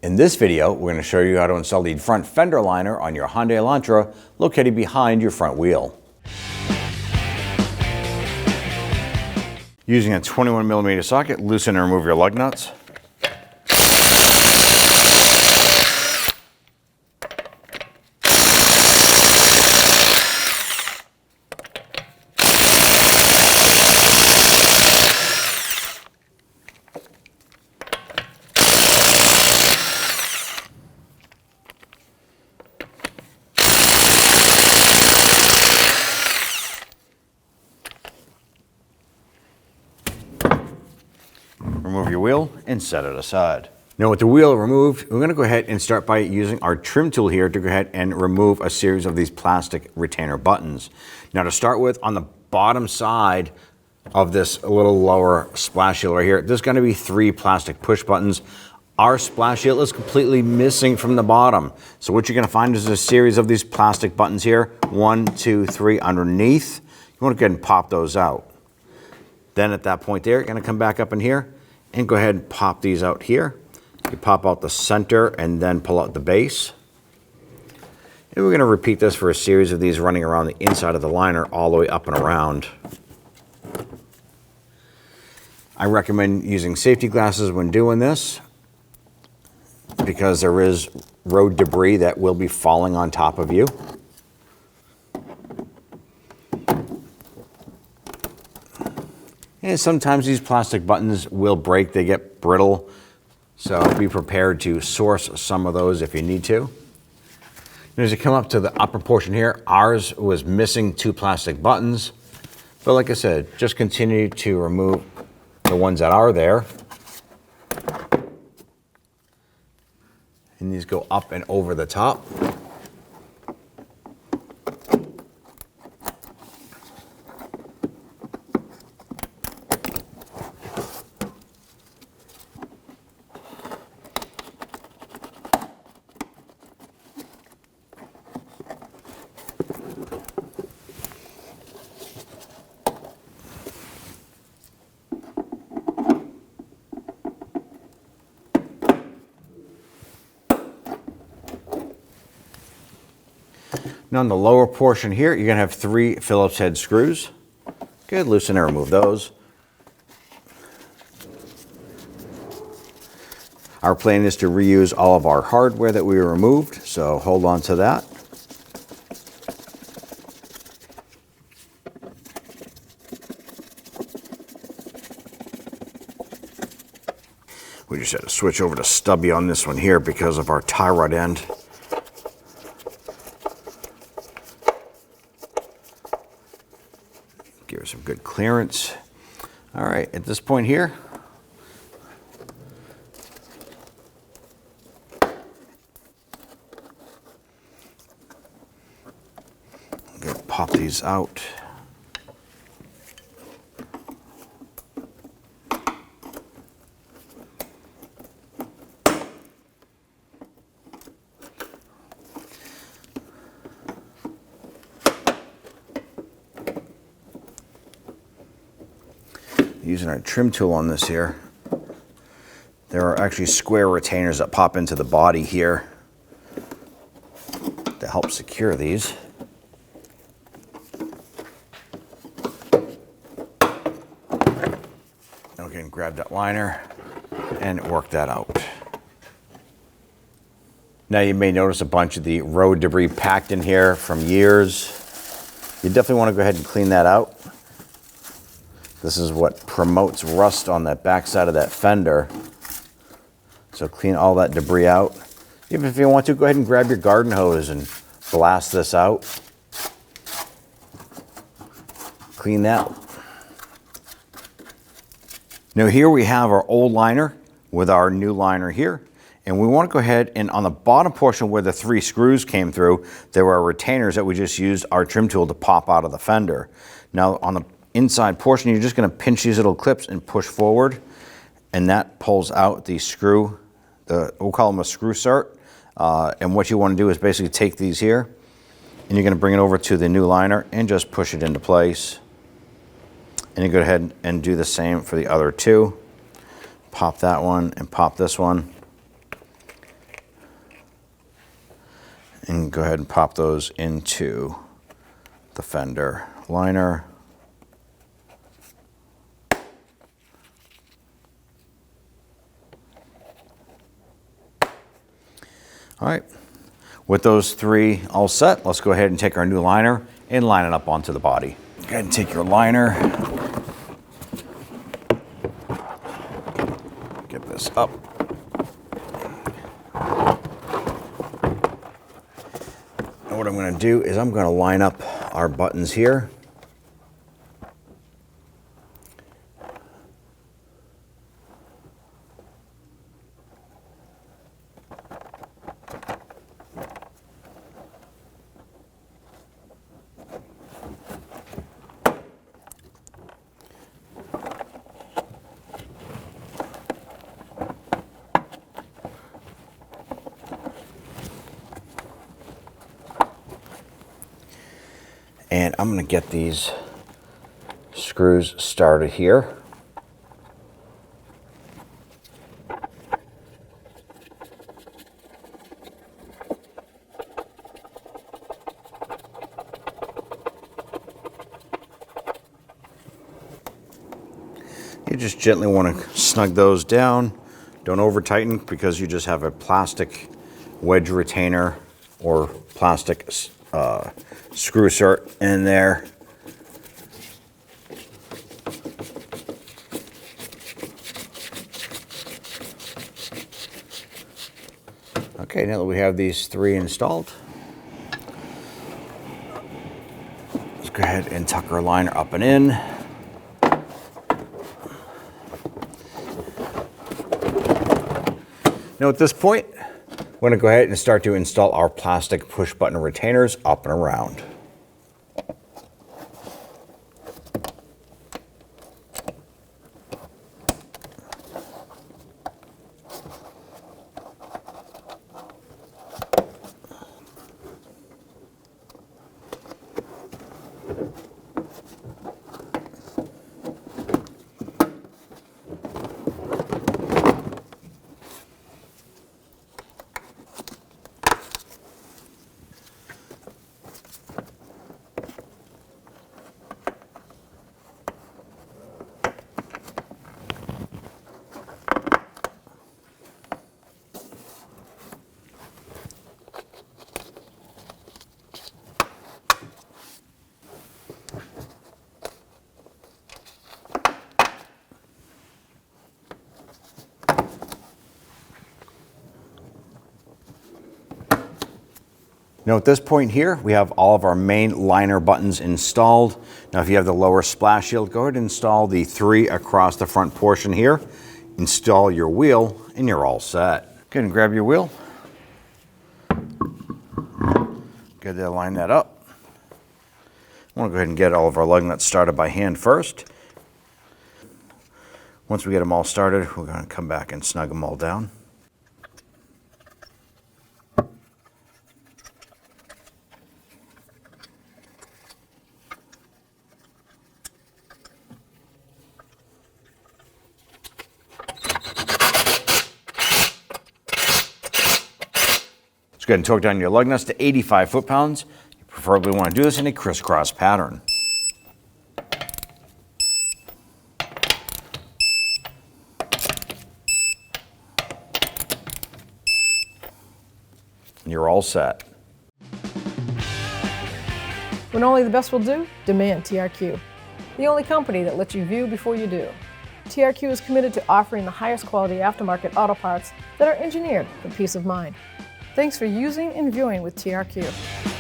In this video, we're going to show you how to install the front fender liner on your Hyundai Elantra located behind your front wheel. Using a 21mm socket, loosen and remove your lug nuts. Remove your wheel and set it aside. Now with the wheel removed, we're going to go ahead and start by using our trim tool here to go ahead and remove a series of these plastic retainer buttons. Now to start with, on the bottom side of this little lower splash shield right here, there's going to be 3 plastic push buttons. Our splash shield is completely missing from the bottom. So what you're going to find is a series of these plastic buttons here, 1, 2, 3 underneath. You want to go ahead and pop those out. Then at that point there, you're going to come back up in here and go ahead and pop these out here. You pop out the center and then pull out the base. And we're going to repeat this for a series of these running around the inside of the liner all the way up and around. I recommend using safety glasses when doing this because there is road debris that will be falling on top of you. And sometimes these plastic buttons will break, they get brittle, so be prepared to source some of those if you need to. And as you come up to the upper portion here, ours was missing 2 plastic buttons, but like I said, just continue to remove the ones that are there. And these go up and over the top. Now on the lower portion here, you're going to have 3 Phillips head screws. Good, loosen and remove those. Our plan is to reuse all of our hardware that we removed, so hold on to that. We just had to switch over to stubby on this one here because of our tie rod end. Give her some good clearance. All right, at this point here, I'm going to pop these out. Using our trim tool on this here, there are actually square retainers that pop into the body here to help secure these. Okay, and grab that liner and work that out. Now you may notice a bunch of the road debris packed in here from years. You definitely want to go ahead and clean that out. This is what promotes rust on that back side of that fender. So clean all that debris out. Even if you want to, go ahead and grab your garden hose and blast this out. Clean that. Now here we have our old liner with our new liner here. And we want to go ahead and on the bottom portion where the 3 screws came through, there were retainers that we just used our trim tool to pop out of the fender. Now on the inside portion, you're just going to pinch these little clips and push forward, and that pulls out the screw, we'll call them a screw cert. And what you want to do is basically take these here, and you're going to bring it over to the new liner and just push it into place. And you go ahead and do the same for the other 2. Pop that one and pop this one. And go ahead and pop those into the fender liner. All right, with those three all set, let's go ahead and take our new liner and line it up onto the body. Go ahead and take your liner, get this up. And what I'm going to do is I'm going to line up our buttons here. And I'm going to get these screws started here. You just gently want to snug those down. Don't over tighten because you just have a plastic wedge retainer or plastic screw cert in there. Okay, now that we have these three installed, let's go ahead and tuck our liner up and in. Now at this point, we're going to go ahead and start to install our plastic push button retainers up and around. Now at this point here, we have all of our main liner buttons installed. Now if you have the lower splash shield, go ahead and install the three across the front portion here. Install your wheel and you're all set. Go ahead and grab your wheel. Go ahead and line that up. I want to go ahead and get all of our lug nuts started by hand first. Once we get them all started, we're going to come back and snug them all down. Go ahead and torque down your lug nuts to 85 foot-pounds. You preferably want to do this in a crisscross pattern. And you're all set. When only the best will do, demand TRQ. The only company that lets you view before you do. TRQ is committed to offering the highest quality aftermarket auto parts that are engineered for peace of mind. Thanks for using and viewing with TRQ.